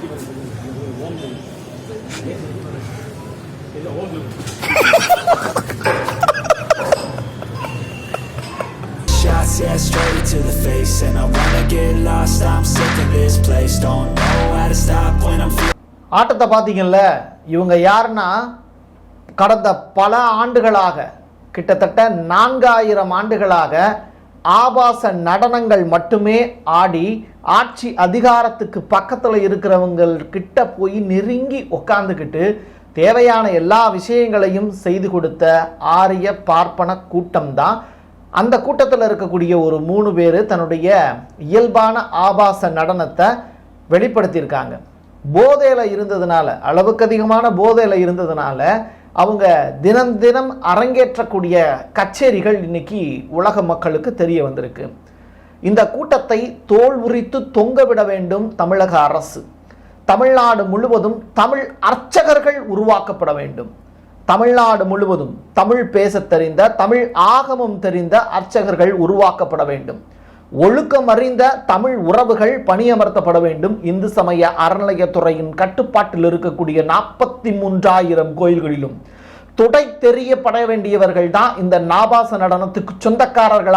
Shots, yeah, straight to the face. And I wanna get lost, I'm sick of this place. Don't know how to stop when I'm feeling. ஆட்டத்தை பார்த்தீங்கல்ல, இவங்க யாருன்னா கடந்த பல ஆண்டுகளாக கிட்டத்தட்ட 4000 ஆண்டுகளாக ஆபாச நடனங்கள் மட்டுமே ஆடி ஆட்சி அதிகாரத்துக்கு பக்கத்தில் இருக்கிறவங்கக்கிட்ட போய் நெருங்கி உட்காந்துக்கிட்டு தேவையான எல்லா விஷயங்களையும் செய்து கொடுத்த ஆரிய பார்ப்பன கூட்டம்தான். அந்த கூட்டத்தில் இருக்கக்கூடிய ஒரு 3 பேர் தன்னுடைய இயல்பான ஆபாச நடனத்தை வெளிப்படுத்தியிருக்காங்க. போதையில் இருந்ததுனால, அளவுக்கு அதிகமான போதையில் இருந்ததுனால அவங்க தினம் தினம் அரங்கேற்றக்கூடிய கச்சேரிகள் இன்னைக்கு உலக மக்களுக்கு தெரிய வந்திருக்கு. இந்த கூட்டத்தை தோல் உரித்து தொங்கவிட வேண்டும் தமிழக அரசு. தமிழ்நாடு முழுவதும் தமிழ் அர்ச்சகர்கள் உருவாக்கப்பட வேண்டும். தமிழ்நாடு முழுவதும் தமிழ் பேசத் தெரிந்த, தமிழ் ஆகமம் தெரிந்த அர்ச்சகர்கள் உருவாக்கப்பட வேண்டும். ஒழுக்கம் அறிந்த தமிழ் உறவுகள் பணியமர்த்தப்பட வேண்டும். இந்து சமய அறநிலையத்துறையின் கட்டுப்பாட்டில் இருக்கக்கூடிய 43,000 கோயில்களிலும் துடை தெரியப்பட வேண்டியவர்கள் தான் இந்த நாபாச நடனத்துக்கு சொந்தக்காரர்கள்.